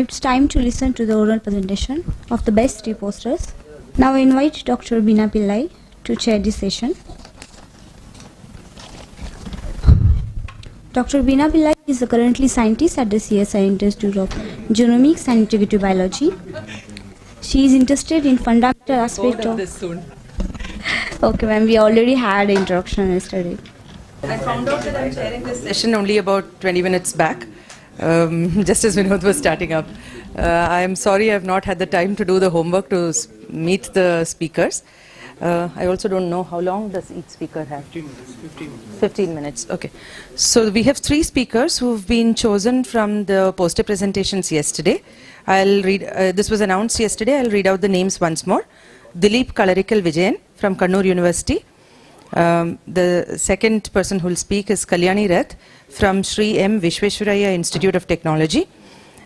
it's time to listen to the oral presentation of the best three posters. Now I invite Dr. Bina Pillai to chair this session. Dr. Bina Pillai is currently scientist at the CSI Institute of Genomics and Integrative Biology. She is interested in fundamental aspects of this soon. Okay, ma'am, we already had an introduction yesterday. I found out that I'm chairing this session only about 20 minutes back, just as Vinod was starting up. I'm sorry I've not had the time to do the homework to meet the speakers. I also don't know how long does each speaker have? 15 minutes, okay. So we have three speakers who've been chosen from the poster presentations yesterday. I'll read, this was announced yesterday, I'll read out the names once more. Dilip Kalarikal Vijayan from Kannur University. The second person who will speak is Kalyani Rath from Sri M. Vishweshwaraya Institute of Technology.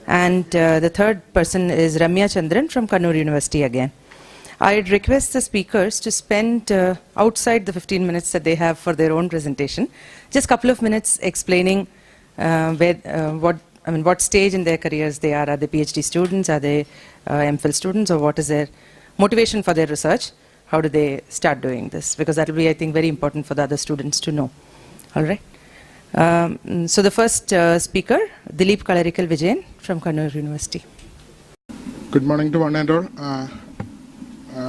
And the third person is Ramya Chandran from Kannur University again. I'd request the speakers to spend outside the 15 minutes that they have for their own presentation, just a couple of minutes explaining what stage in their careers they are. Are they PhD students? Are they MPhil students? Or what is their motivation for their research? How do they start doing this? Because that will be, I think, very important for the other students to know. All right. So the first speaker, Dilip Kalarikal Vijayan from Kannur University. Good morning to one and all.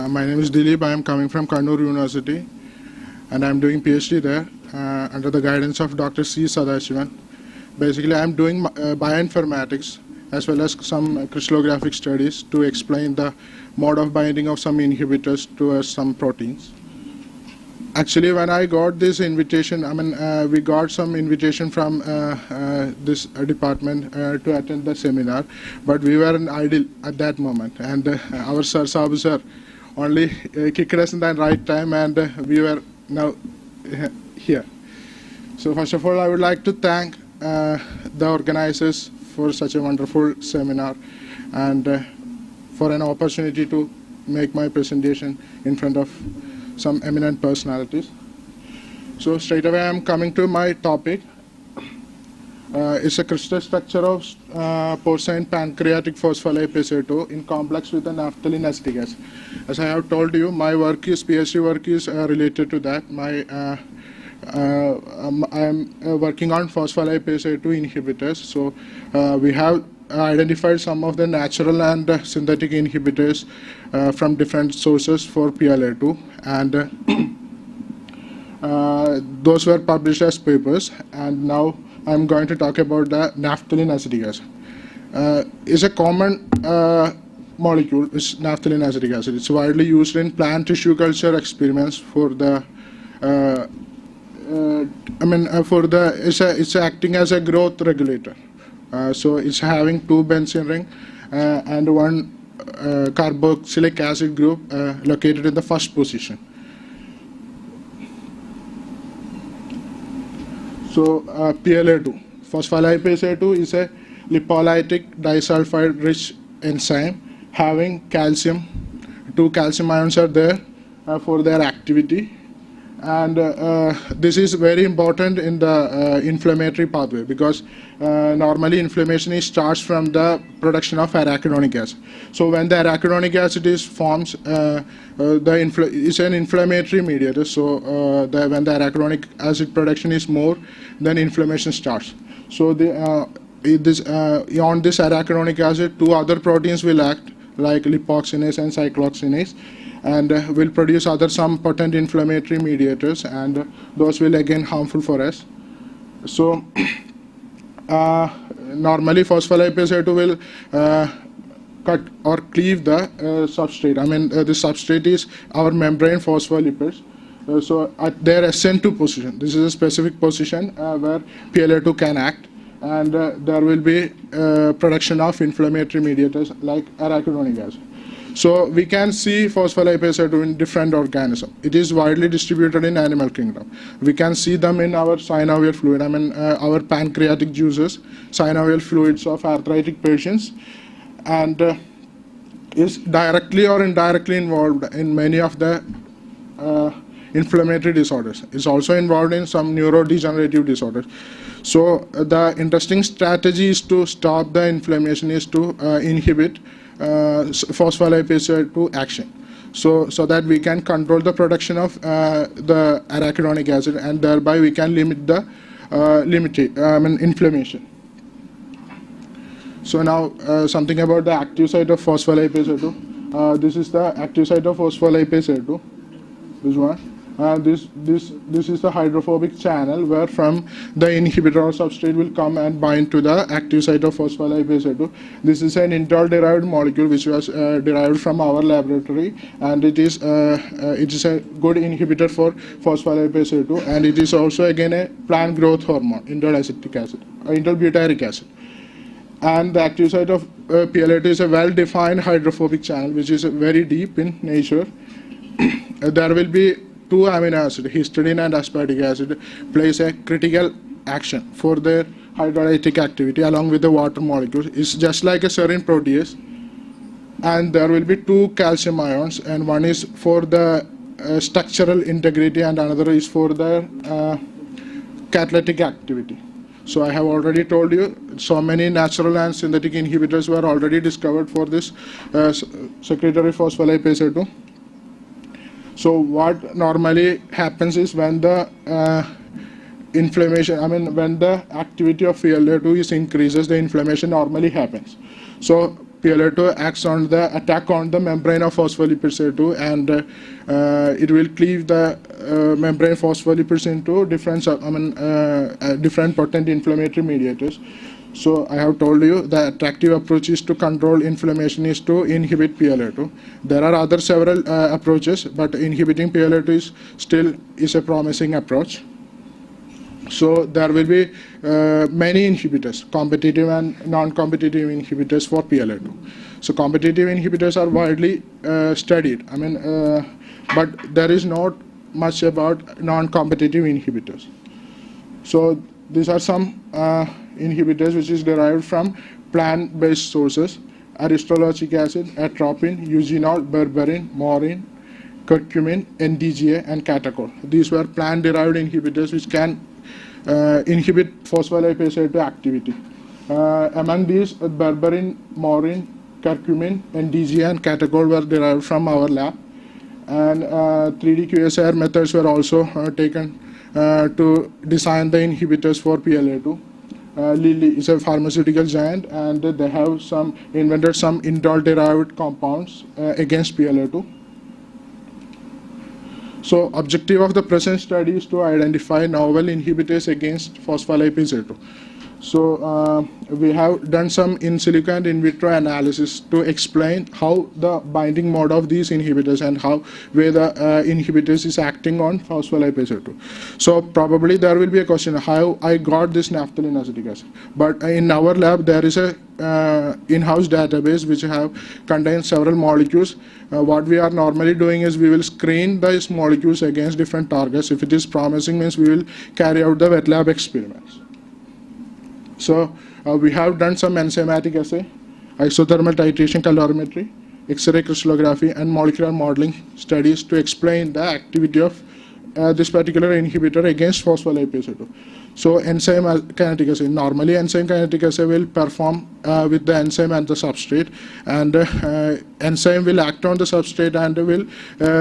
My name is Dilip. I am coming from Kannur University, and I am doing PhD there under the guidance of Dr. C. Sadashivan. Basically, I am doing bioinformatics as well as some crystallographic studies to explain the mode of binding of some inhibitors to some proteins. Actually, when I got this invitation, we got some invitation from this department to attend the seminar, but we were in idle at that moment, and our Sir Sabu sir only kicked us in the right time, and we were now here. So first of all, I would like to thank the organizers for such a wonderful seminar and for an opportunity to make my presentation in front of some eminent personalities. So straight away I'm coming to my topic. It's a crystal structure of porcine pancreatic phospholipase A2 in complex with a naphthalene acetic acid. As I have told you, my PhD work is related to that. I am working on phospholipase A2 inhibitors. So we have identified some of the natural and synthetic inhibitors from different sources for PLA2, and those were published as papers. And now I'm going to talk about the naphthalene acetic acid. It's a common molecule, is naphthalene acetic acid. It's widely used in plant tissue culture experiments for the it's acting as a growth regulator. So it's having two benzene ring and one carboxylic acid group located in the first position. So PLA2, phospholipase A2 is a lipolytic disulfide rich enzyme having calcium. Two calcium ions are there for their activity. And this is very important in the inflammatory pathway, because normally inflammation starts from the production of arachidonic acid. So when the arachidonic acid is formed, it's an inflammatory mediator. So when the arachidonic acid production is more, then inflammation starts. So on this arachidonic acid, two other proteins will act, like lipoxygenase and cyclooxygenase, and will produce some potent inflammatory mediators, and those will again harmful for us. So normally phospholipase A2 will cut or cleave the substrate. The substrate is our membrane phospholipids. So at their SN2 position, this is a specific position where PLA2 can act, and there will be production of inflammatory mediators like arachidonic acid. So we can see phospholipase A2 in different organisms. It is widely distributed in animal kingdom. We can see them in our synovial fluid, our pancreatic juices, synovial fluids of arthritic patients, and is directly or indirectly involved in many of the inflammatory disorders. It's also involved in some neurodegenerative disorders. So the interesting strategy is to stop the inflammation is to inhibit phospholipase 2 action. So that we can control the production of the arachidonic acid, and thereby we can limit the inflammation. So now something about the active site of phospholipase 2. This is the active site of phospholipase 2. This one. This is the hydrophobic channel where from the inhibitor or substrate will come and bind to the active site of phospholipase 2. This is an indole-derived molecule which was derived from our laboratory, and it is a good inhibitor for phospholipase 2, and it is also again a plant growth hormone, indole acetic acid, indole butyric acid. And the active site of PLA2 is a well-defined hydrophobic channel which is very deep in nature. There will be two amino acids, histidine and aspartic acid, plays a critical action for their hydrolytic activity along with the water molecules. It's just like a serine protease, and there will be two calcium ions, and one is for the structural integrity and another is for the catalytic activity. So I have already told you so many natural and synthetic inhibitors were already discovered for this secretory phospholipase 2. So what normally happens is when the when the activity of PLA2 is increases, the inflammation normally happens. So PLA2 acts on the attack on the membrane of phospholipase 2, and it will cleave the membrane phospholipase into different potent inflammatory mediators. So I have told you the attractive approach is to control inflammation is to inhibit PLA2. There are other several approaches, but inhibiting PLA2 is still a promising approach. So there will be many inhibitors, competitive and non-competitive inhibitors for PLA2. So competitive inhibitors are widely studied. But there is not much about non-competitive inhibitors. So these are some inhibitors which is derived from plant-based sources: aristolochic acid, atropine, eugenol, berberin, morin, curcumin, NDGA, and catechol. These were plant-derived inhibitors which can inhibit phospholipase 2 activity. Among these, berberin, morin, curcumin, NDGA, and catechol were derived from our lab, and 3D QSAR methods were also taken to design the inhibitors for PLA2. Lilly is a pharmaceutical giant, and they have invented some indole-derived compounds against PLA2. So objective of the present study is to identify novel inhibitors against phospholipase 2. So we have done some in silico and in vitro analysis to explain how the binding mode of these inhibitors and where the inhibitors is acting on phospholipase 2. So probably there will be a question how I got this naphthalene acetic acid. But in our lab there is a in-house database which contains several molecules. What we are normally doing is we will screen these molecules against different targets. If it is promising, means we will carry out the wet lab experiments. So we have done some enzymatic assay, isothermal titration calorimetry, X-ray crystallography, and molecular modeling studies to explain the activity of this particular inhibitor against phospholipase 2. So enzyme kinetic assay. Normally enzyme kinetic assay will perform with the enzyme and the substrate, and enzyme will act on the substrate and will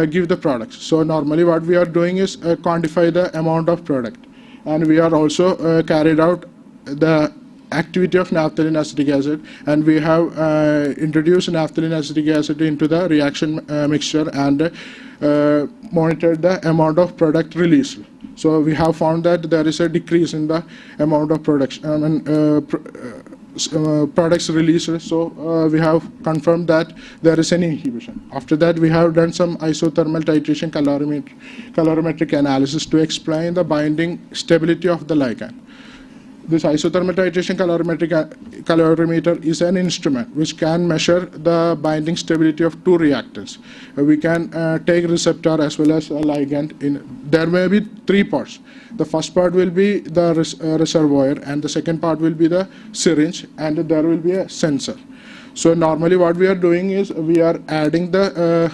give the products. So normally what we are doing is quantify the amount of product, and we are also carried out the activity of naphthalene acetic acid, and we have introduced naphthalene acetic acid into the reaction mixture and monitored the amount of product released. So we have found that there is a decrease in the amount of production products released. So we have confirmed that there is an inhibition. After that, we have done some isothermal titration calorimetric analysis to explain the binding stability of the ligand. This isothermal titration calorimeter is an instrument which can measure the binding stability of two reactants. We can take receptor as well as a ligand. There may be three parts. The first part will be the reservoir, and the second part will be the syringe, and there will be a sensor. So normally what we are doing is we are adding the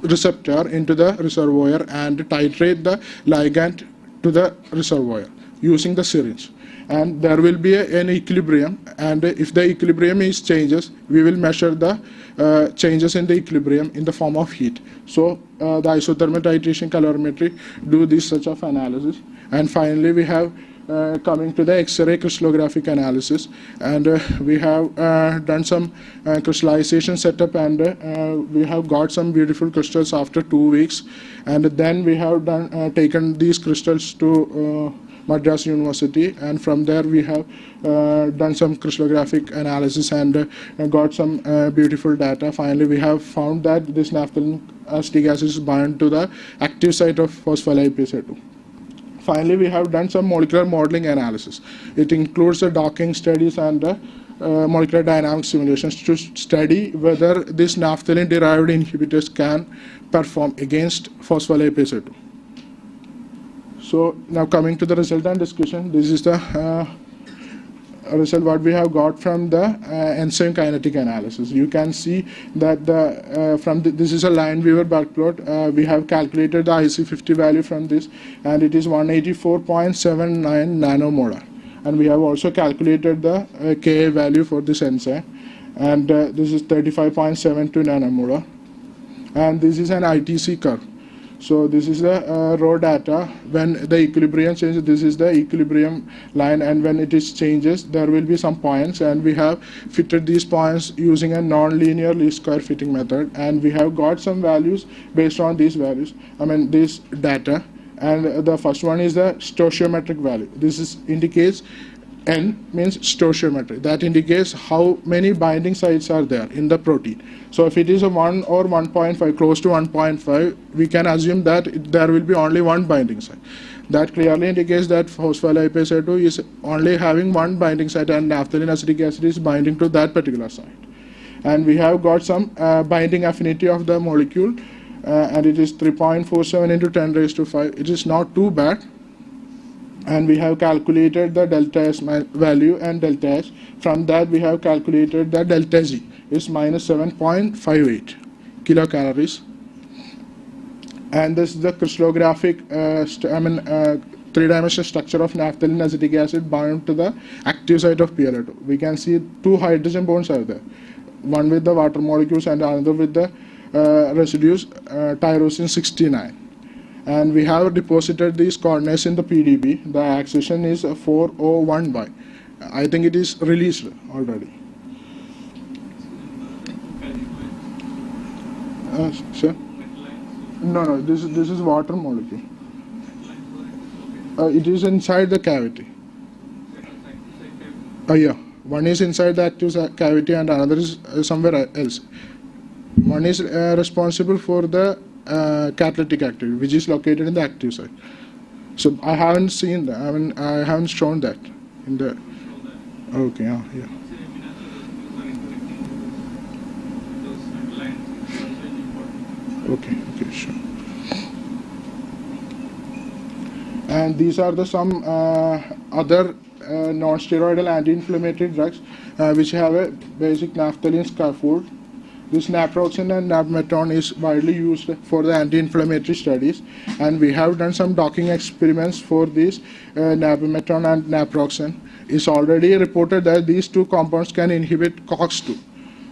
receptor into the reservoir and titrate the ligand to the reservoir using the syringe. And there will be an equilibrium, and if the equilibrium is changes, we will measure the changes in the equilibrium in the form of heat. So the isothermal titration calorimetry do this such of analysis. And finally we have coming to the X-ray crystallographic analysis, and we have done some crystallization setup, and we have got some beautiful crystals after 2 weeks, and then we have done taken these crystals to Madras University, and from there we have done some crystallographic analysis and got some beautiful data. Finally, we have found that this naphthalene acetic acid is bound to the active site of phospholipase A2. Finally, we have done some molecular modeling analysis. It includes the docking studies and molecular dynamic simulations to study whether these naphthalene derived inhibitors can perform against phospholipase A2. So now coming to the result and discussion, this is the result what we have got from the enzyme kinetic analysis. You can see that this is a Lineweaver-Burke plot. We have calculated the IC50 value from this, and it is 184.79 nanomolar. And we have also calculated the Ka value for this enzyme, and this is 35.72 nanomolar. And this is an ITC curve. So this is the raw data. When the equilibrium changes, this is the equilibrium line, and when it is changes, there will be some points, and we have fitted these points using a non-linear least square fitting method, and we have got some values based on these values, this data. And the first one is the stoichiometric value. This indicates N means stoichiometry. That indicates how many binding sites are there in the protein. So if it is a 1 or 1.5, close to 1.5, we can assume that there will be only one binding site. That clearly indicates that phospholipase A2 is only having one binding site, and naphthalene acetic acid is binding to that particular site. And we have got some binding affinity of the molecule, and it is 3.47 into 10 raised to 5. It is not too bad. And we have calculated the delta S value and delta S. From that we have calculated the delta Z is minus 7.58 kilocalories. And this is the crystallographic three-dimensional structure of naphthalene acetic acid bound to the active site of PLA2. We can see two hydrogen bonds are there, one with the water molecules and another with the residues tyrosine 69. And we have deposited these coordinates in the PDB. The accession is 401 by. I think it is released already. Sir? No, this is water molecule. It is inside the cavity. Yeah, one is inside the active cavity and another is somewhere else. One is responsible for the catalytic activity, which is located in the active site. So I haven't seen that. I haven't shown that in the. Okay, yeah. Okay, sure. And these are the some other non-steroidal anti-inflammatory drugs which have a basic naphthalene scaffold. This naproxen and naprometon is widely used for the anti-inflammatory studies, and we have done some docking experiments for these naprometon and naproxen. It's already reported that these two compounds can inhibit COX-2.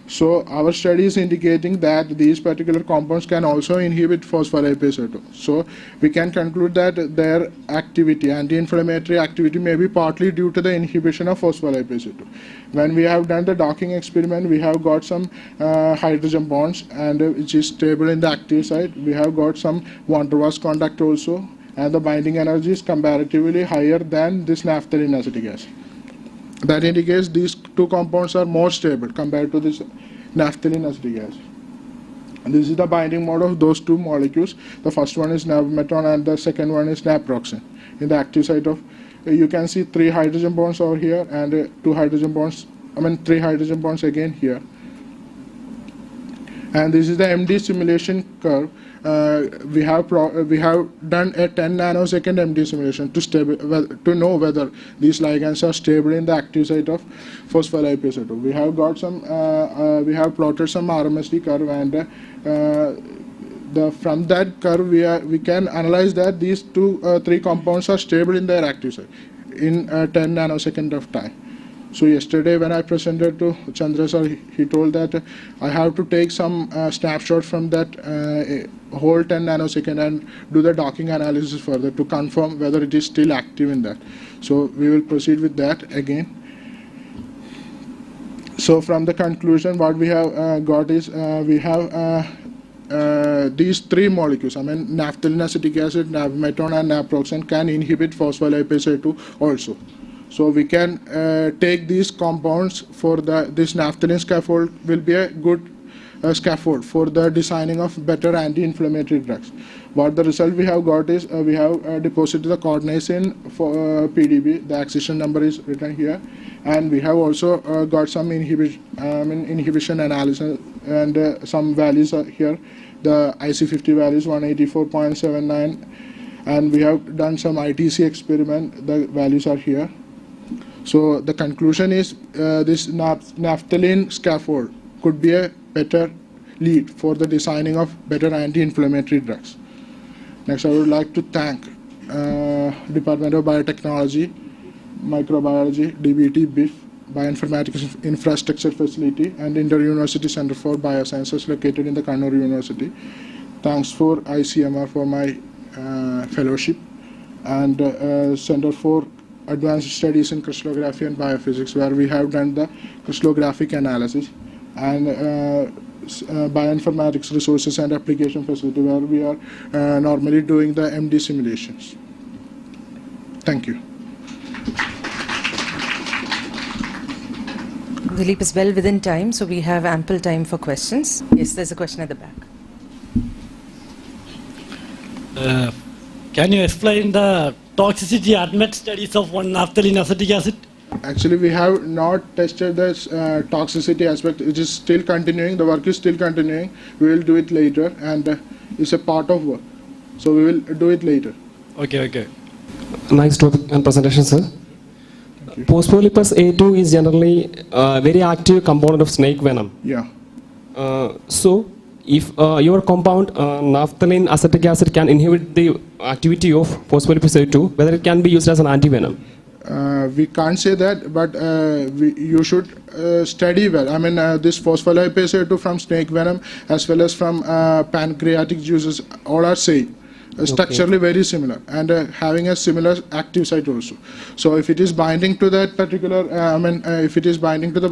So our study is indicating that these particular compounds can also inhibit phospholipase A2. So we can conclude that their activity, anti-inflammatory activity, may be partly due to the inhibition of phospholipase A2. When we have done the docking experiment, we have got some hydrogen bonds, and which is stable in the active site. We have got some van der Waals contact also, and the binding energy is comparatively higher than this naphthalene acetic acid. That indicates these two compounds are more stable compared to this naphthalene acetic acid. And this is the binding mode of those two molecules. The first one is naprometon and the second one is naproxen. In the active site of, you can see three hydrogen bonds over here and three hydrogen bonds again here. And this is the MD simulation curve. We have done a 10 nanosecond MD simulation to know whether these ligands are stable in the active site of phospholipase A2. We have got some. We have plotted some RMSD curve, and from that curve we can analyze that these three compounds are stable in their active site in 10 nanosecond of time. So yesterday when I presented to Chandra sir, he told that I have to take some snapshot from that whole 10 nanosecond and do the docking analysis further to confirm whether it is still active in that. So we will proceed with that again. So from the conclusion, what we have got is we have these three molecules, I mean naphthalene acetic acid, naproxen and naproxen can inhibit phospholipase A2 also. So we can take these compounds for this naphthalene scaffold will be a good scaffold for the designing of better anti-inflammatory drugs. What the result we have got is we have deposited the coordinates in for PDB. The accession number is written here, and we have also got some inhibition analysis and some values are here. The IC50 value is 184.79, and we have done some ITC experiment. The values are here. So the conclusion is this naphthalene scaffold could be a better lead for the designing of better anti-inflammatory drugs. Next, I would like to thank Department of Biotechnology, Microbiology, DBT, BIF, Bioinformatics Infrastructure Facility, and Inter-University Center for Biosciences located in the Kannur University. Thanks for ICMR for my fellowship, and Center for Advanced Studies in Crystallography and Biophysics, where we have done the crystallographic analysis, and Bioinformatics Resources and Application Facility, where we are normally doing the MD simulations. Thank you. Dilip is well within time, so we have ample time for questions. Yes, there's a question at the back. Can you explain the toxicity ADMET studies of one naphthalene acetic acid? Actually, we have not tested this toxicity aspect. It is still continuing. The work is still continuing. We will do it later, and it's a part of work. So we will do it later. Okay. Nice topic and presentation, sir. Phospholipase A2 is generally a very active component of snake venom. Yeah. So, if your compound naphthalene acetic acid can inhibit the activity of phospholipase A2, whether it can be used as an antivenom? We can't say that, but you should study well. I mean, this phospholipase A2 from snake venom as well as from pancreatic juices, all are same. Structurally very similar, and having a similar active site also. So if it is binding to that particular, if it is binding to the,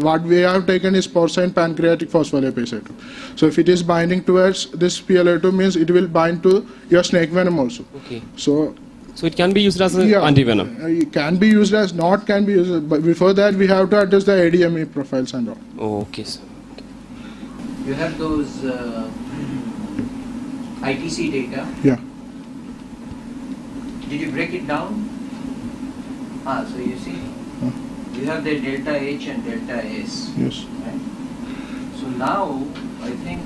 what we have taken is porcine pancreatic phospholipase A2. So if it is binding towards this PLA2, means it will bind to your snake venom also. Okay. So it can be used as an antivenom? It can be used as, not can be used, but before that we have to address the ADME profiles and all. Oh, okay, sir. You have those ITC data. Yeah. Did you break it down? So you see, you have the delta H and delta S. Yes. Right? So now, I think,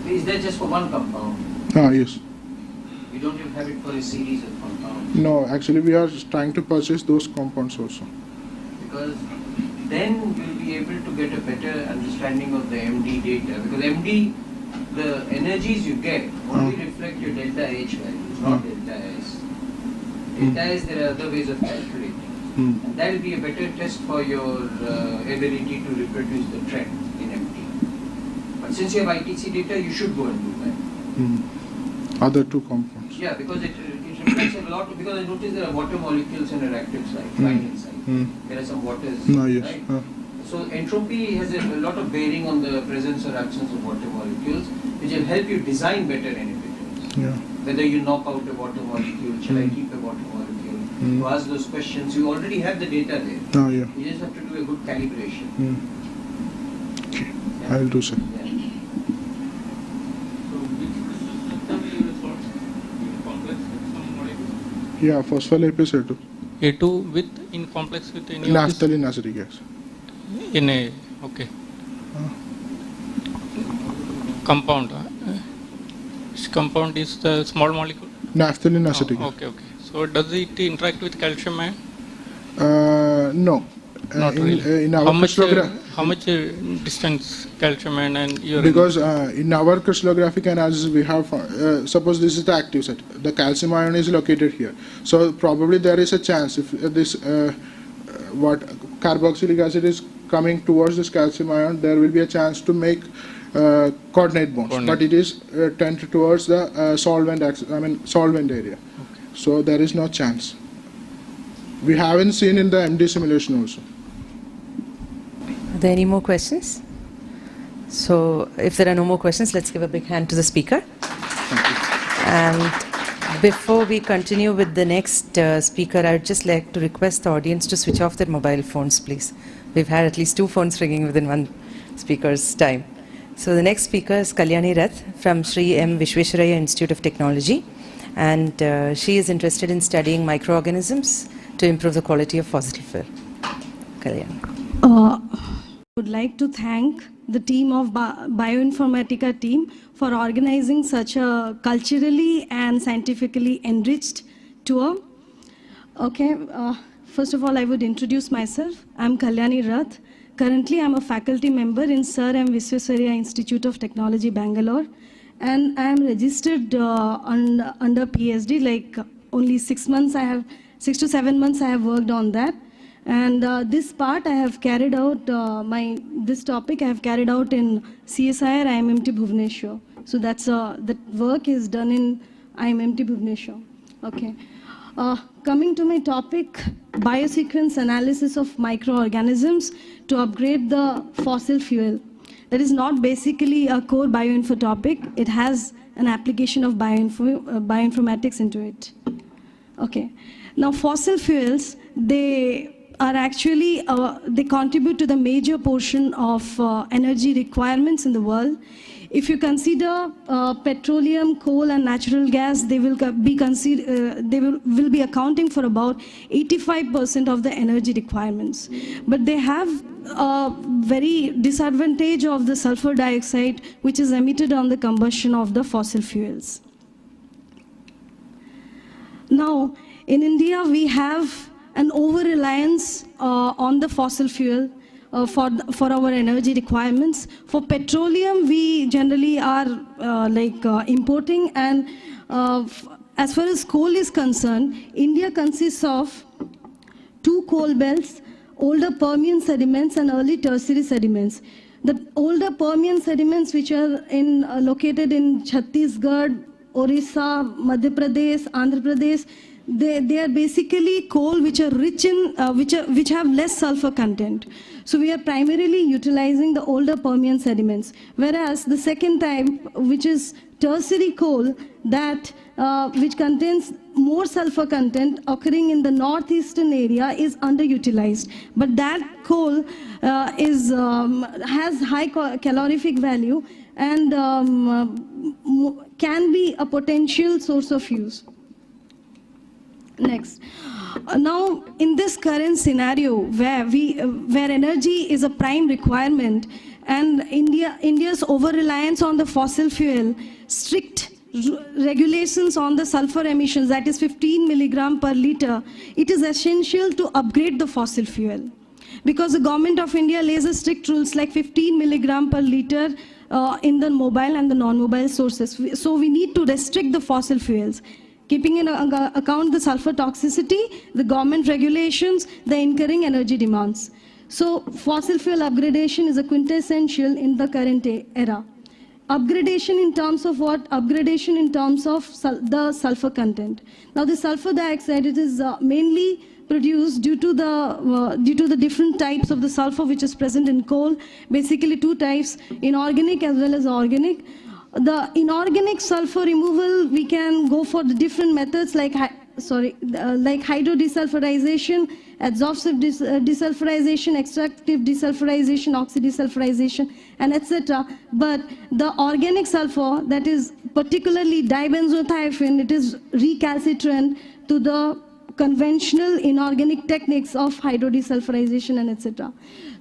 is that just for one compound? Yes. You don't even have it for a series of compounds? No, actually we are trying to purchase those compounds also. Because then you'll be able to get a better understanding of the MD data. Because MD, the energies you get only reflect your delta H values, not delta S. Delta S, there are other ways of calculating. And that will be a better test for your ability to reproduce the trend in MD. But since you have ITC data, you should go and do that. Other two compounds. Yeah, because it reflects a lot, because I noticed there are water molecules in a reactive site, binding site. There are some waters, Yes. right? So entropy has a lot of bearing on the presence or absence of water molecules, which will help you design better inhibitors. Yeah. Whether you knock out a water molecule, shall I keep a water molecule? To ask those questions, you already have the data there. Yeah. You just have to do a good calibration. Okay. Yeah. I will do so. Yeah. Yeah, phospholipase A2. A2 with in complex with any of Naphthalene acetic acid. this? In a okay. Compound. Which compound is the small molecule? Naphthalene acetic acid. Okay. So does it interact with calcium ion? No. Not really. in our How much crystallography, distance calcium and urine? because in our crystallographic analysis we have suppose this is the active site, the calcium ion is located here, so probably there is a chance if this what carboxylic acid is coming towards this calcium ion, there will be a chance to make coordinate bonds, but it is tend towards the solvent area. So there is no chance. We haven't seen in the MD simulation also. Are there any more questions? So, if there are no more questions, let's give a big hand to the speaker. And before we continue with the next speaker, I would just like to request the audience to switch off their mobile phones, please. We've had at least 2 phones ringing within one speaker's time. So, the next speaker is Kalyani Rath from Sri M. Vishwesvaraya Institute of Technology, and she is interested in studying microorganisms to improve the quality of fossil fuel. Kalyani. Would like to thank the team of Bioinformatica team for organizing such a culturally and scientifically enriched tour. Okay, first of all, I would introduce myself. I'm Kalyani Rath. Currently, I'm a faculty member in Sir M. Vishwesvaraya Institute of Technology, Bangalore, and I am registered under PhD. Like only 6 to 7 months I have worked on that. And this part I have carried out, this topic I have carried out in CSIR IMMT Bhubaneswar. So that's, that work is done in IMMT Bhubaneswar. Okay. Coming to my topic, biosequence analysis of microorganisms to upgrade the fossil fuel. That is not basically a core bioinfo topic. It has an application of bioinformatics into it. Okay. Now fossil fuels, they are actually, they contribute to the major portion of energy requirements in the world. If you consider petroleum, coal and natural gas, they will be be accounting for about 85% of the energy requirements. But they have a very disadvantage of the sulfur dioxide, which is emitted on the combustion of the fossil fuels. Now, in India, we have an over-reliance on the fossil fuel for our energy requirements. For petroleum, we generally are importing, and as far as coal is concerned, India consists of 2 coal belts, older Permian sediments and early tertiary sediments. The older Permian sediments, which are located in Chhattisgarh, Orissa, Madhya Pradesh, Andhra Pradesh, they are basically coal which are rich in which have less sulfur content. So we are primarily utilizing the older Permian sediments, whereas the second type, which is tertiary coal, that which contains more sulfur content occurring in the northeastern area, is underutilized. But that coal has high calorific value and can be a potential source of use. Next. Now, in this current scenario where energy is a prime requirement and India's over-reliance on the fossil fuel, strict regulations on the sulfur emissions, that is 15 milligram per liter, it is essential to upgrade the fossil fuel. Because the government of India lays a strict rules like 15 milligram per liter in the mobile and the non-mobile sources. So we need to restrict the fossil fuels. Keeping in account the sulfur toxicity, the government regulations, the incurring energy demands. So fossil fuel upgradation is a quintessential in the current era. Upgradation in terms of what? Upgradation in terms of the sulfur content. Now the sulfur dioxide, it is mainly produced due to the different types of the sulfur which is present in coal. Basically 2 types, inorganic as well as organic. The inorganic sulfur removal, we can go for the different methods like hydrodesulfurization, adsorptive desulfurization, extractive desulfurization, oxydesulfurization, and etc. But the organic sulfur, that is particularly dibenzothiophene, it is recalcitrant to the conventional inorganic techniques of hydrodesulfurization and etc.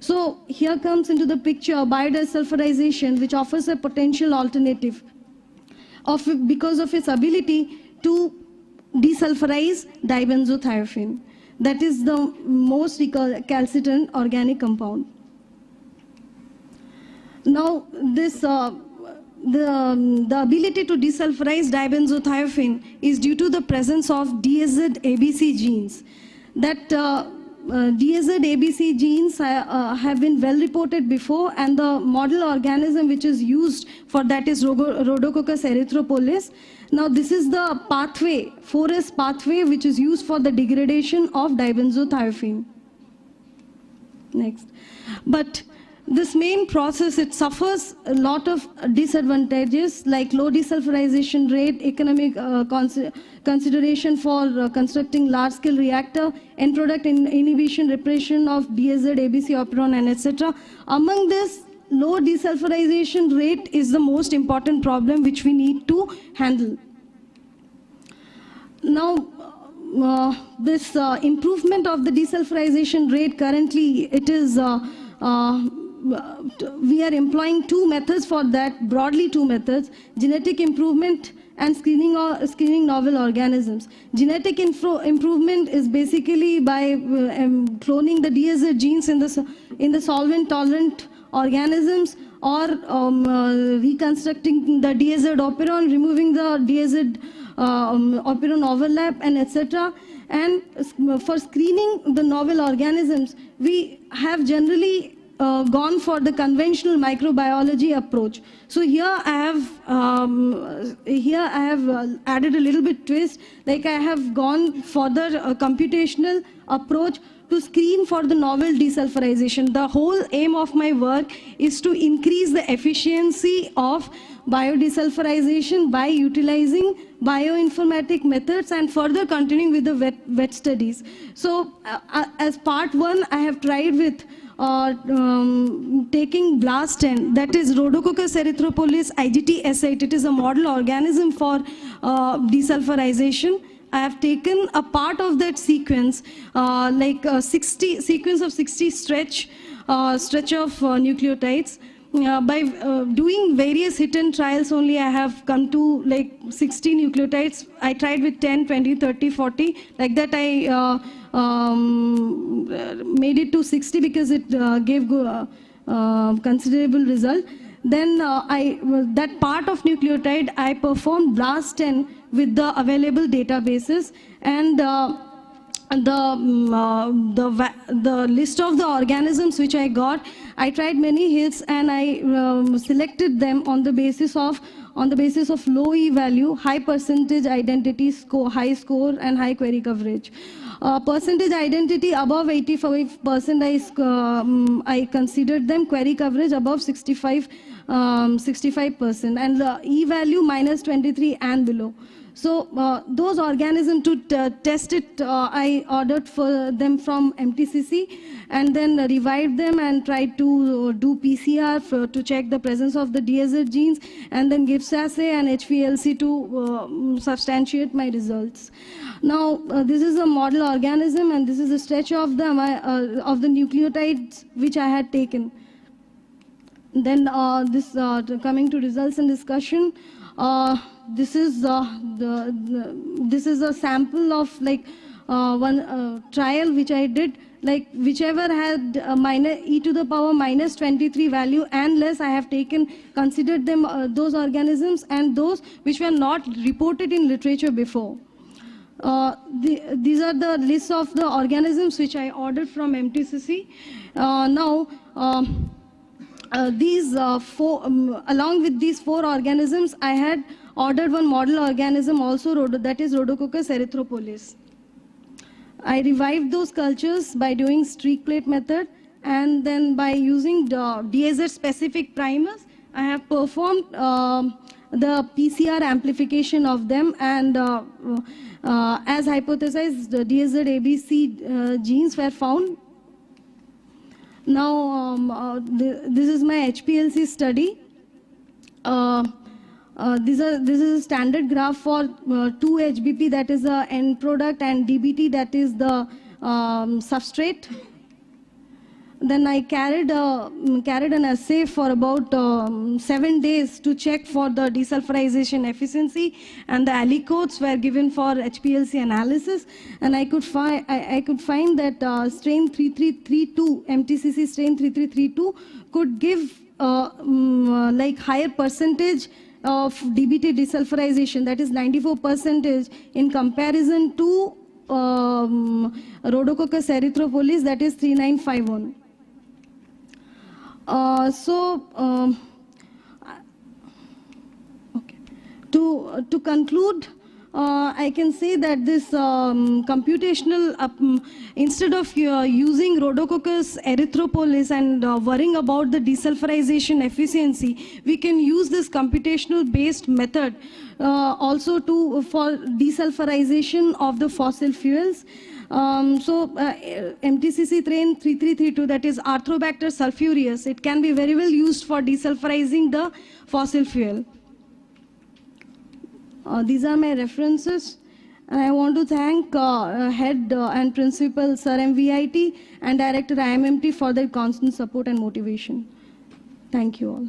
So here comes into the picture biodesulfurization, which offers a potential alternative because of its ability to desulfurize dibenzothiophene. that is the most recalcitrant organic compound. Now, the ability to desulfurize dibenzothiophene is due to the presence of DSZ-ABC genes. That DSZ-ABC genes have been well reported before, and the model organism which is used for that is Rhodococcus erythropolis. Now, this is the pathway, 4S pathway, which is used for the degradation of dibenzothiophene. Next. But this main process, it suffers a lot of disadvantages like low desulfurization rate, economic consideration for constructing large-scale reactor, end product inhibition, repression of DSZ, ABC, operon, and etc. Among this, low desulfurization rate is the most important problem which we need to handle. Now, this improvement of the desulfurization rate, currently it is we are employing two methods for that, broadly two methods: genetic improvement and screening novel organisms. Genetic improvement is basically by cloning the DSZ genes in the solvent-tolerant organisms, or reconstructing the DSZ operon, removing the DSZ operon overlap, and etc. And for screening the novel organisms, we have generally gone for the conventional microbiology approach. So here I have added a little bit twist, like I have gone further computational approach to screen for the novel desulfurization. The whole aim of my work is to increase the efficiency of biodesulfurization by utilizing bioinformatic methods and further continuing with the wet studies. So as part one, I have tried with taking BLAST-10, that is Rhodococcus erythropolis IgT-S8. It is a model organism for desulfurization. I have taken a part of that sequence, like a sequence of 60 stretch of nucleotides. By doing various hit and trials only, I have come to like 60 nucleotides. I tried with 10, 20, 30, 40. Like that I made it to 60 because it gave considerable result. Then that part of nucleotide, I performed BLAST-10 with the available databases, and the list of the organisms which I got, I tried many hits, and I selected them on the basis of low E value, high percentage identity score, high score, and high query coverage. Percentage identity above 85%, I considered them. Query coverage above 65%, and the E value minus 23 and below. So those organisms, to test it, I ordered for them from MTCC, and then revived them and tried to do PCR to check the presence of the DSZ genes, and then Gibbs assay and HPLC to substantiate my results. Now, this is a model organism, and this is a stretch of the nucleotides which I had taken. Then coming to results and discussion. This is this is a sample of like one trial which I did, like whichever had e to the power minus 23 value and less, I have considered them those organisms, and those which were not reported in literature before. These are the lists of the organisms which I ordered from MTCC. Now, along with these 4 organisms, I had ordered one model organism also, that is Rhodococcus erythropolis. I revived those cultures by doing streak plate method, and then by using the DSZ specific primers, I have performed the PCR amplification of them, and as hypothesized, the DSZ ABC genes were found. Now, this is my HPLC study. This is a standard graph for 2-HBP, that is the end product, and DBT, that is the substrate. Then I carried an essay for about 7 days to check for the desulfurization efficiency, and the aliquots were given for HPLC analysis, and I could find that strain 3332, MTCC strain 3332 could give like higher percentage of DBT desulfurization, that is 94% in comparison to Rhodococcus erythropolis, that is 3951. Okay. To conclude, I can say that this computational, instead of using Rhodococcus erythropolis and worrying about the desulfurization efficiency, we can use this computational based method also for desulfurization of the fossil fuels. MTCC strain 3332, that is Arthrobacter sulfureus, it can be very well used for desulfurizing the fossil fuel. These are my references, and I want to thank Head and Principal Sir MVIT and Director IMMT for their constant support and motivation. Thank you all.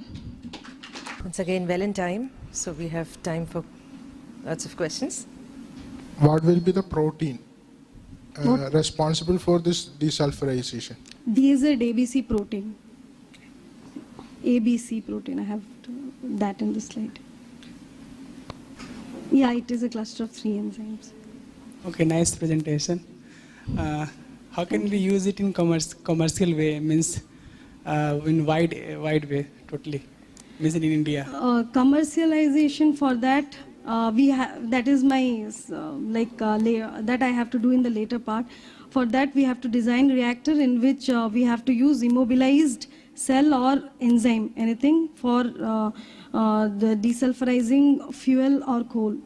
Once again, well in time, so we have time for lots of questions. What will be the protein responsible for this desulfurization? These are ABC protein. ABC protein, I have that in the slide. Yeah, it is a cluster of 3 enzymes. Okay, nice presentation. How can we use it in commercial way? Means in wide way, totally. Means in India. Commercialization for that, we have, that is my that I have to do in the later part. For that, we have to design reactor in which we have to use immobilized cell or enzyme, anything for the desulfurizing fuel or coal.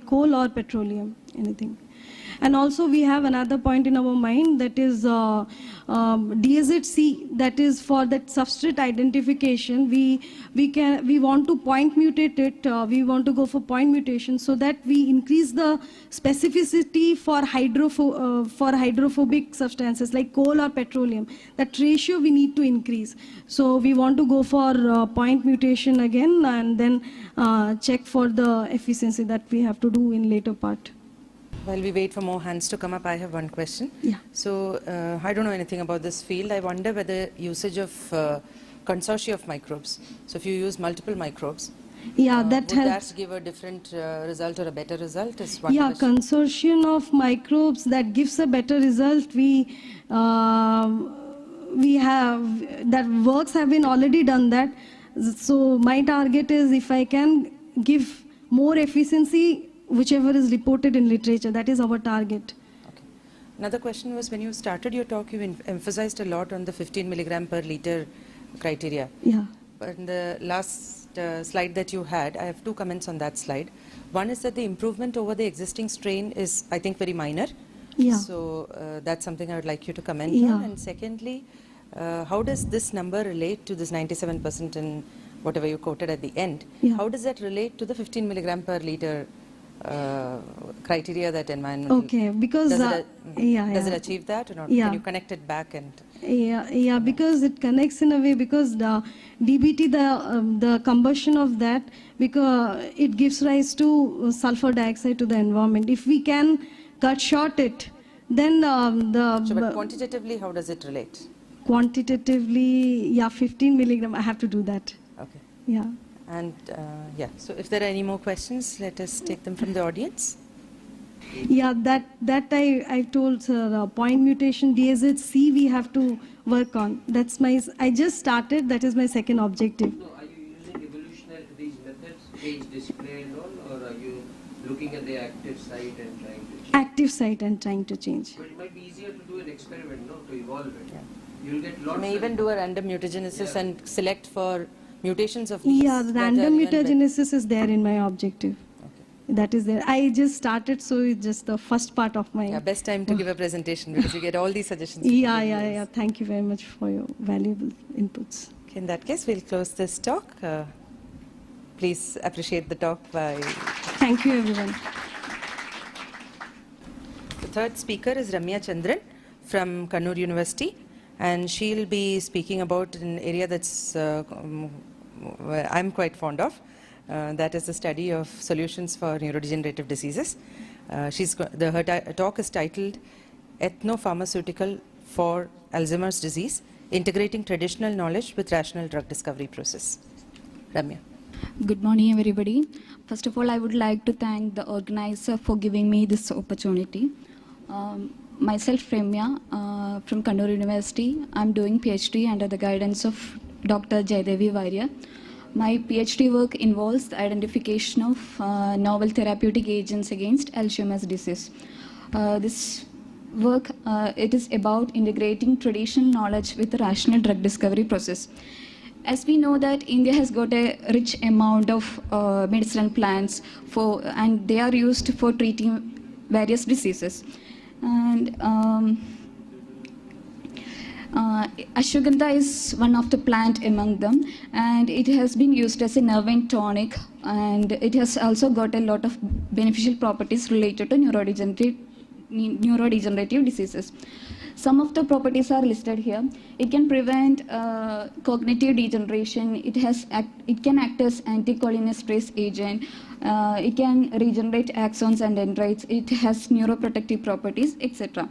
Coal or petroleum, anything. And also we have another point in our mind, that is DSZ-C, that is for that substrate identification. We want to point mutate it, we want to go for point mutation so that we increase the specificity for hydrophobic substances like coal or petroleum. That ratio we need to increase. So we want to go for point mutation again, and then check for the efficiency that we have to do in later part. While we wait for more hands to come up, I have one question. Yeah. So, I don't know anything about this field. I wonder whether usage of consortia of microbes. So, if you use multiple microbes, Yeah, that would helps. that give a different result or a better result? Is one Yeah, question. consortium of microbes that gives a better result. We have that works have been already done that. So my target is if I can give more efficiency, whichever is reported in literature, that is our target. Okay. Another question was, when you started your talk, you emphasized a lot on the 15 milligram per liter criteria. Yeah. But in the last slide that you had, I have two comments on that slide. One is that the improvement over the existing strain is, I think, very minor. Yeah. So that's something I would like you to comment Yeah. on. And secondly, how does this number relate to this 97% and whatever you quoted at the end? Yeah. How does that relate to the 15 milligram per liter criteria that environmental? Okay, because does does it achieve that or not? Yeah. Can you connect it back and? Yeah, because it connects in a way, because the DBT, the combustion of that, because it gives rise to sulfur dioxide to the environment. If we can cut short it, then But quantitatively, how does it relate? Quantitatively, yeah, 15 milligram, I have to do that. Okay. Yeah. And yeah, so if there are any more questions, let us take them from the audience. Yeah, that I told sir, point mutation, DSZ-C we have to work on. That's I just started, that is my second objective. No, are you using evolutionary these methods, age display and all, or are you looking at the active site and trying to change? Active site and trying to change. But it might be easier to do an experiment, no, to evolve it. Yeah. You'll get You lots may of even do a random mutagenesis and select for mutations of Yeah, these random that are even mutagenesis is there in my objective. That is there. I just started, so it's just the first part of my. Yeah, best time to give a presentation because you get all these suggestions. Yeah. Thank you very much for your valuable inputs. Okay, in that case, we'll close this talk. Please appreciate the talk by. Thank you, everyone. The third speaker is Ramya Chandran from Kannur University, and she'll be speaking about an area that's I'm quite fond of. That is the study of solutions for neurodegenerative diseases. Her talk is titled Ethnopharmaceutical for Alzheimer's Disease, Integrating Traditional Knowledge with Rational Drug Discovery Process. Ramya. Good morning, everybody. First of all, I would like to thank the organizer for giving me this opportunity. Myself, Ramya, from Kannur University. I'm doing PhD under the guidance of Dr. Jaydevi Varya. My PhD work involves the identification of novel therapeutic agents against Alzheimer's disease. This work, it is about integrating traditional knowledge with the rational drug discovery process. As we know that India has got a rich amount of medicinal plants and they are used for treating various diseases. And ashwagandha is one of the plant among them, and it has been used as a nerve and tonic, and it has also got a lot of beneficial properties related to neurodegenerative diseases. Some of the properties are listed here. It can prevent cognitive degeneration. It can act as anticholinesterase agent. It can regenerate axons and dendrites. It has neuroprotective properties, etc.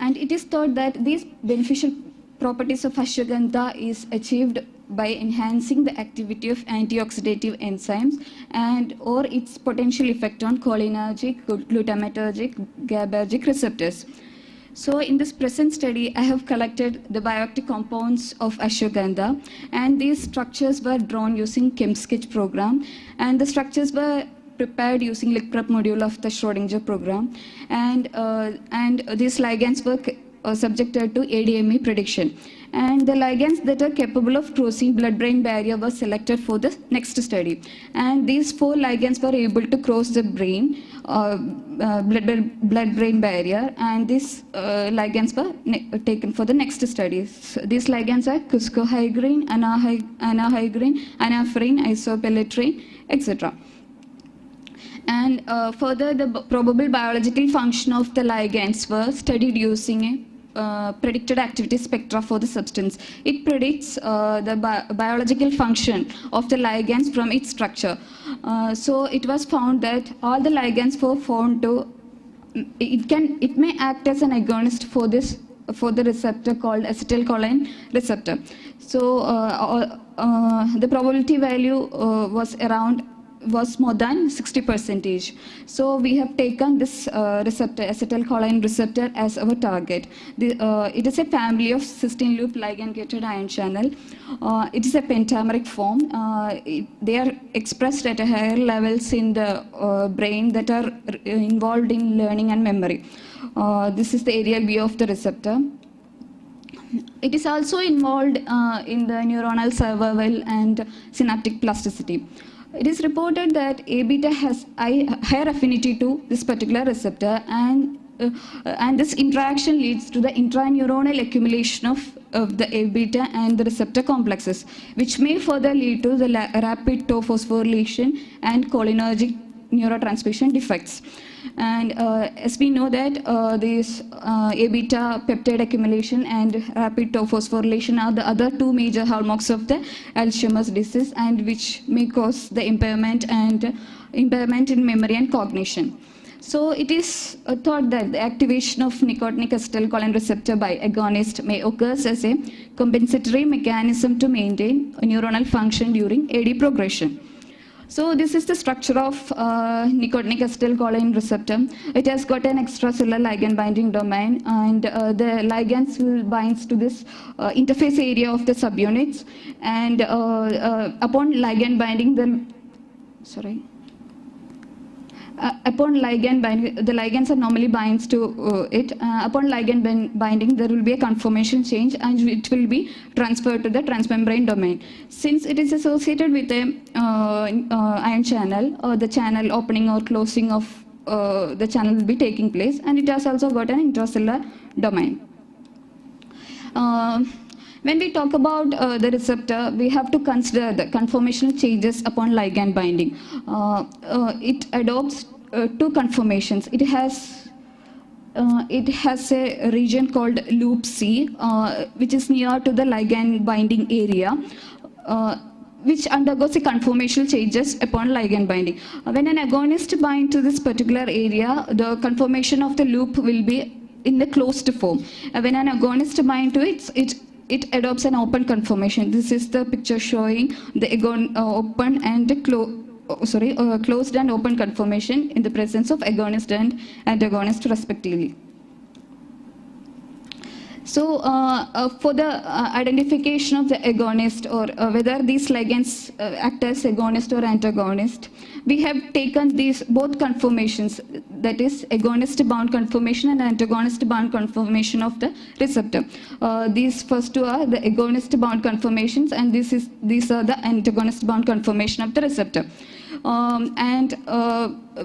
And it is thought that these beneficial properties of ashwagandha is achieved by enhancing the activity of antioxidative enzymes and or its potential effect on cholinergic, glutamatergic, GABAergic receptors. So in this present study, I have collected the bioactive compounds of ashwagandha, and these structures were drawn using ChemSketch program, and the structures were prepared using LickPrep module of the Schrodinger program, and these ligands were subjected to ADME prediction. And the ligands that are capable of crossing blood-brain barrier were selected for the next study. And these 4 ligands were able to cross the brain, blood-brain barrier, and these ligands were taken for the next studies. These ligands are cuscohygrine, anahygrine, anaphorine, isopeletrin, etc. And further, the probable biological function of the ligands were studied using a predicted activity spectra for the substance. It predicts the biological function of the ligands from its structure. So it was found that all the ligands were found to, it may act as an agonist for the receptor called acetylcholine receptor. So the probability value was more than 60%. So we have taken this receptor, acetylcholine receptor, as our target. It is a family of cysteine loop ligand-gated ion channel. It is a pentameric form. They are expressed at a higher levels in the brain that are involved in learning and memory. This is the area B of the receptor. It is also involved in the neuronal survival and synaptic plasticity. It is reported that A-beta has higher affinity to this particular receptor, and this interaction leads to the intraneuronal accumulation of the A-beta and the receptor complexes, which may further lead to the rapid tau phosphorylation and cholinergic neurotransmission defects. And as we know that this A-beta peptide accumulation and rapid tau phosphorylation are the other 2 major hallmarks of the Alzheimer's disease, and which may cause the impairment in memory and cognition. So it is thought that the activation of nicotinic acetylcholine receptor by agonist may occur as a compensatory mechanism to maintain neuronal function during AD progression. So this is the structure of nicotinic acetylcholine receptor. It has got an extracellular ligand binding domain, and the ligands will bind to this interface area of the subunits, and upon ligand binding, upon ligand binding, the ligands are normally binds to it. Upon ligand binding, there will be a conformation change, and it will be transferred to the transmembrane domain. Since it is associated with a ion channel, the channel opening or closing of the channel will be taking place, and it has also got an intracellular domain. When we talk about the receptor, we have to consider the conformational changes upon ligand binding. It adopts 2 conformations. It has it has a region called loop C, which is near to the ligand binding area, which undergoes a conformational changes upon ligand binding. When an agonist binds to this particular area, the conformation of the loop will be in the closed form. When an agonist binds to it adopts an open conformation. This is the picture showing the open and closed and open conformation in the presence of agonist and antagonist respectively. So, for the identification of the agonist, or whether these ligands act as agonist or antagonist, we have taken these both conformations, that is agonist bound conformation and antagonist bound conformation of the receptor. These first two are the agonist bound conformations, and these are the antagonist bound conformation of the receptor.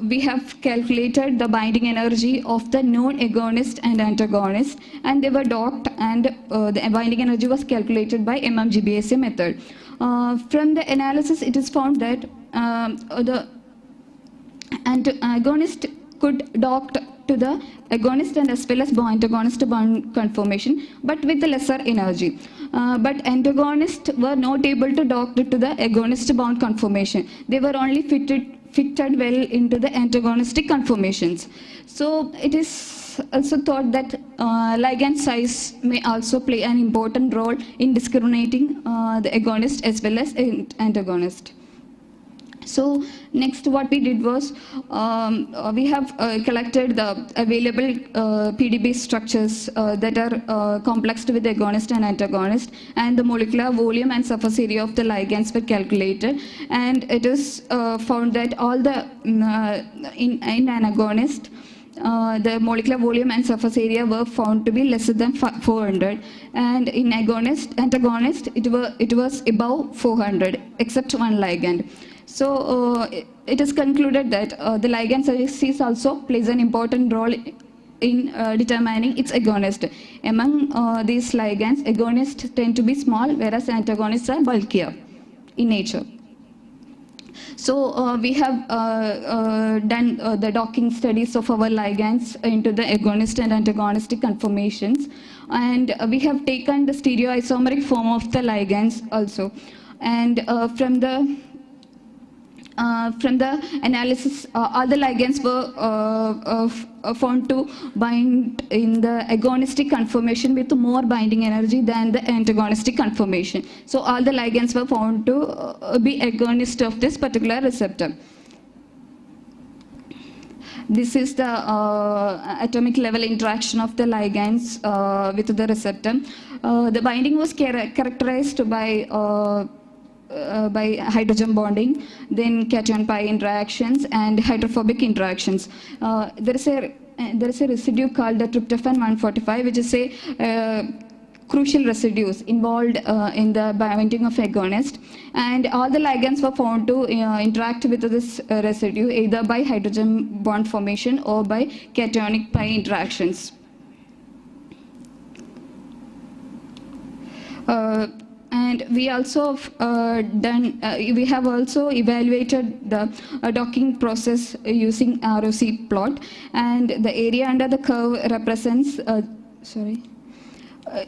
We have calculated the binding energy of the known agonist and antagonist, and they were docked, and the binding energy was calculated by MMGBAC method. From the analysis, it is found that the agonist could dock to the agonist and as well as antagonist bound conformation, but with the lesser energy. But antagonists were not able to dock to the agonist bound conformation. They were only fitted well into the antagonistic conformations. So it is also thought that ligand size may also play an important role in discriminating the agonist as well as antagonist. So next what we did was we have collected the available PDB structures that are complexed with agonist and antagonist, and the molecular volume and surface area of the ligands were calculated, and it is found that all the in an agonist the molecular volume and surface area were found to be less than 400, and in antagonist it was above 400 except one ligand. So it is concluded that the ligand species also plays an important role in determining its agonist. Among these ligands, agonists tend to be small, whereas antagonists are bulkier in nature. So we have done the docking studies of our ligands into the agonist and antagonistic conformations, and we have taken the stereoisomeric form of the ligands also, and from the analysis, all the ligands were found to bind in the agonistic conformation with more binding energy than the antagonistic conformation. So all the ligands were found to be agonist of this particular receptor. This is the atomic level interaction of the ligands with the receptor. The binding was characterized by hydrogen bonding, then cation pi interactions and hydrophobic interactions. There is a residue called the tryptophan 145, which is a crucial residues involved in the binding of agonist, and all the ligands were found to interact with this residue either by hydrogen bond formation or by cationic pi interactions. And we also we have also evaluated the docking process using ROC plot, and the area under the curve represents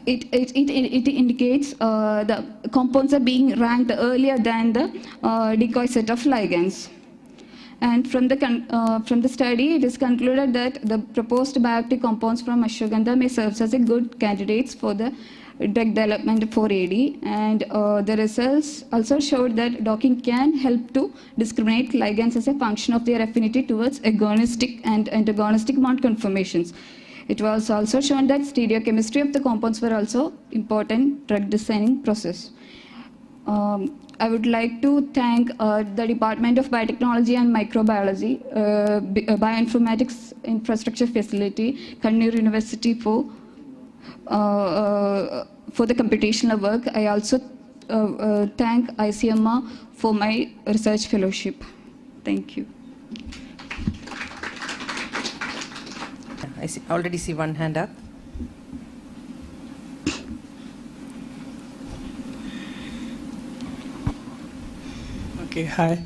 it indicates the compounds are being ranked earlier than the decoy set of ligands. And from the study, it is concluded that the proposed bioactive compounds from ashwagandha may serve as a good candidates for the drug development for AD, and the results also showed that docking can help to discriminate ligands as a function of their affinity towards agonistic and antagonistic bond conformations. It was also shown that stereochemistry of the compounds were also important drug designing process. I would like to thank the Department of Biotechnology and Microbiology, Bioinformatics Infrastructure Facility, Kannur University for the computational work. I also thank ICMR for my research fellowship. Thank you. I already see one hand up. Okay, hi.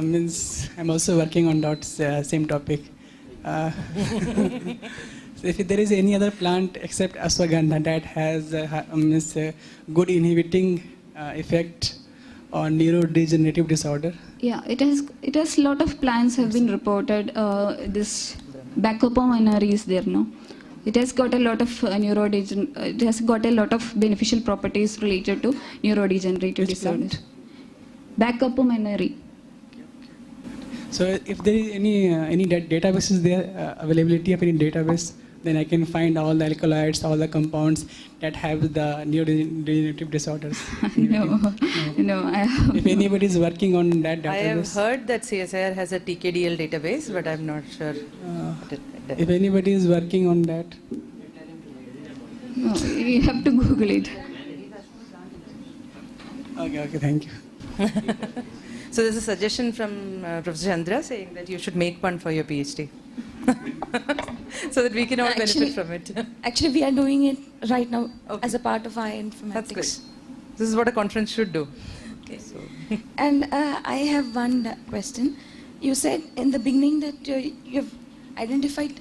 Means I'm also working on same topic. Uh, so if there is any other plant except ashwagandha that has means, good inhibiting effect on neurodegenerative disorder? Yeah, it has a lot of plants have been reported. This Bacopominari is there, no? It has got a lot of it has got a lot of beneficial properties related to neurodegenerative disorders. Bacopominari. So if there is any databases there, availability of any database, then I can find all the alkaloids, all the compounds that have the neurodegenerative disorders. No, I have. If anybody is working on that I have database, heard that CSIR has a TKDL database, but I'm not sure. if anybody is working on that, No, you have to Google it. okay, thank you. So there's a suggestion from Professor Chandra saying that you should make one for your PhD. So that we can all benefit from it. Actually, we are doing it right now Okay. as a part of our informatics. That's good. This is what a conference should do. Okay. So, And I have one question. You said in the beginning that you've identified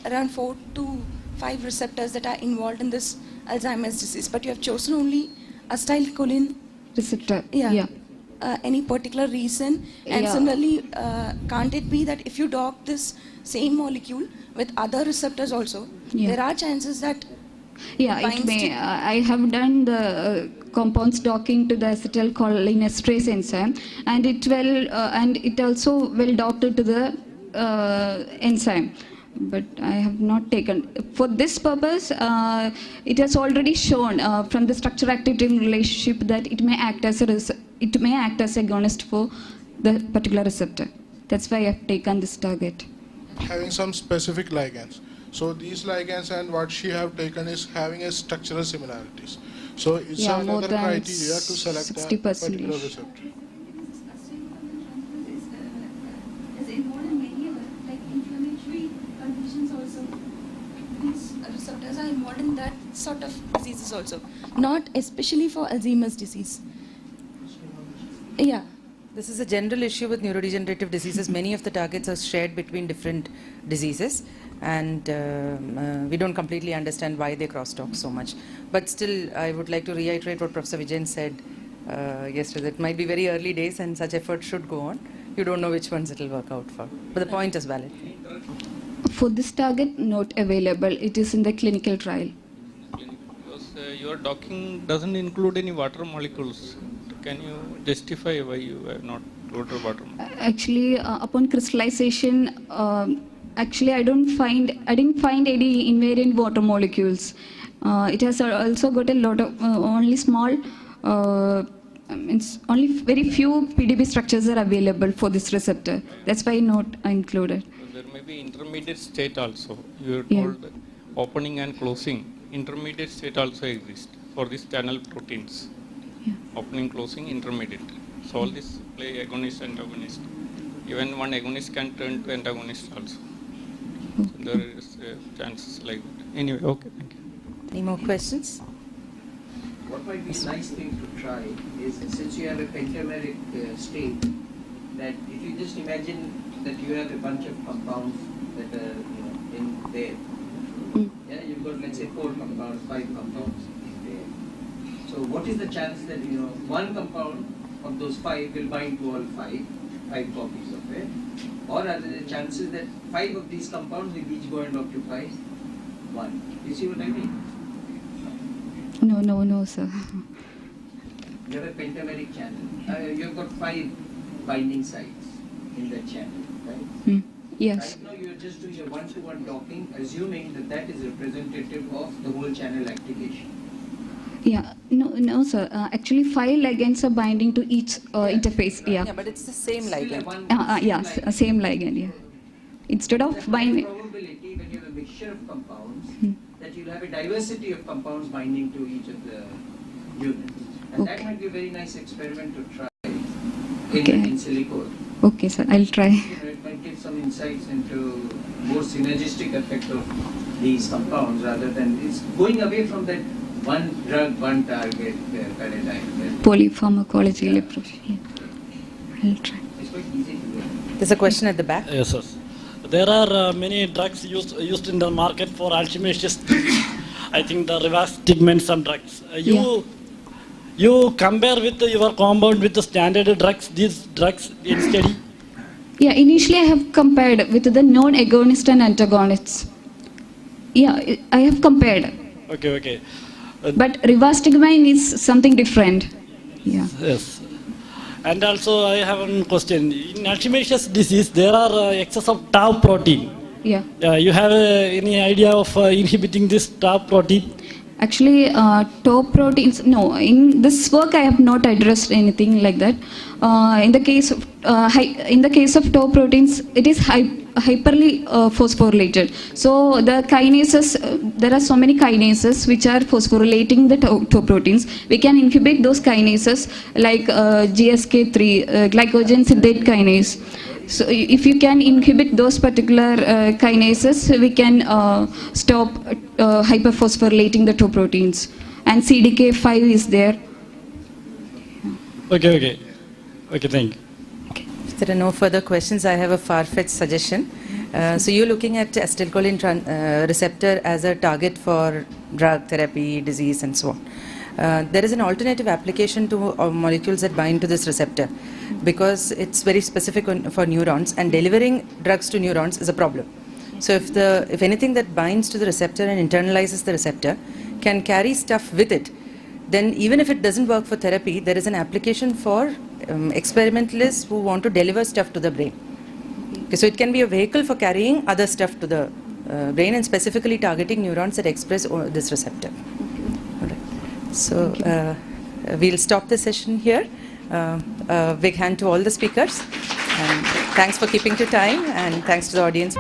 around 4 to 5 receptors that are involved in this Alzheimer's disease, but you have chosen only acetylcholine. Receptor. Yeah. Any particular reason? And Yeah. similarly, can't it be that if you dock this same molecule with other receptors also, Yeah. there are chances that Yeah, it binds may. to- I have done the compounds docking to the acetylcholinesterase enzyme, and it also well docked to the enzyme. But I have not taken for this purpose. It has already shown from the structure-activity relationship that it may act as agonist for the particular receptor. That's why I have taken this target. Having some specific ligands. So these ligands and what she have taken is having a structural similarities. So it's Yeah, more another than criteria to select a 60%. particular receptor. Is involved in many other, like inflammatory conditions also. these receptors are involved in that sort of diseases also, not especially for Alzheimer's disease. Yeah. this is a general issue with neurodegenerative diseases. Many of the targets are shared between different diseases, and we don't completely understand why they crosstalk so much. But still, I would like to reiterate what Professor Vijayan said yesterday. It might be very early days, and such efforts should go on. You don't know which ones it will work out for. But the point is valid. For this target, not available. It is in the clinical trial. Because your docking doesn't include any water molecules. Can you justify why you have not included water molecules? Actually, upon crystallization, actually I didn't find any invariant water molecules. It has also got a lot of only small. It's only very few PDB structures are available for this receptor. That's why not included. There may be intermediate state also. You are Yeah. told opening and closing. Intermediate state also exists for these channel proteins. Yeah. Opening, closing, intermediate. So all this play agonist, antagonist. Even one agonist can turn to antagonist also. So there is chances like that. Anyway, okay, thank you. Any more questions? What might be a nice thing to try is, since you have a pentameric state, that if you just imagine that you have a bunch of compounds that are in there. Yeah, you've got, let's say, 4 compounds, 5 compounds in there. So what is the chance that one compound of those 5 will bind to all 5 copies of it? Or are there chances that 5 of these compounds will each go and occupy 1? You see what I mean? No, sir. You have a pentameric channel. You've got 5 binding sites in that channel, right? Yes. Right now you are just doing a one-to-one docking, assuming that that is representative of the whole channel activation. Yeah. No, sir. Actually, 5 ligands are binding to each interface. Yeah. Yeah, but it's the same Still a ligand. one- Yes. Same ligand. Yeah. Instead of There's a binding. probability when you have a mixture of compounds that you'll have a diversity of compounds binding to each of the units. And that Okay. might be a very nice experiment to try Okay. in silico. Okay, sir. I'll try. It might give some insights into more synergistic effect of these compounds rather than it's going away from that one drug, one target paradigm. Polypharmacology approach. Yeah. I'll try. It's quite easy to do. There's a question at the back. Yes, sir. there are many drugs used in the market for Alzheimer's disease. I think the rivastigmine some drugs. You compare with your compound with the standard drugs, these drugs in study? Yeah, initially I have compared with the non-agonist and antagonists. Yeah, I have compared. Okay. But rivastigmine is something different. Yeah. Yes. And also I have one question. In Alzheimer's disease, there are excess of tau protein. Yeah. You have any idea of inhibiting this tau protein? Actually, tau proteins, no, in this work I have not addressed anything like that. In the case of tau proteins, it is hyperly phosphorylated. So the kinases, there are so many kinases which are phosphorylating the tau proteins. We can inhibit those kinases like GSK3, glycogen synthase kinase. So if you can inhibit those particular kinases, we can stop hyperphosphorylating the tau proteins. And CDK5 is there. Okay, thank you. If there are no further questions, I have a far-fetched suggestion. So you're looking at acetylcholine receptor as a target for drug therapy, disease, and so on. There is an alternative application to molecules that bind to this receptor because it's very specific for neurons, and delivering drugs to neurons is a problem. So if anything that binds to the receptor and internalizes the receptor can carry stuff with it, then even if it doesn't work for therapy, there is an application for experimentalists who want to deliver stuff to the brain. Okay, so it can be a vehicle for carrying other stuff to the brain and specifically targeting neurons that express this receptor. All right. So we'll stop the session here. Big hand to all the speakers, and thanks for keeping to time, and thanks to the audience.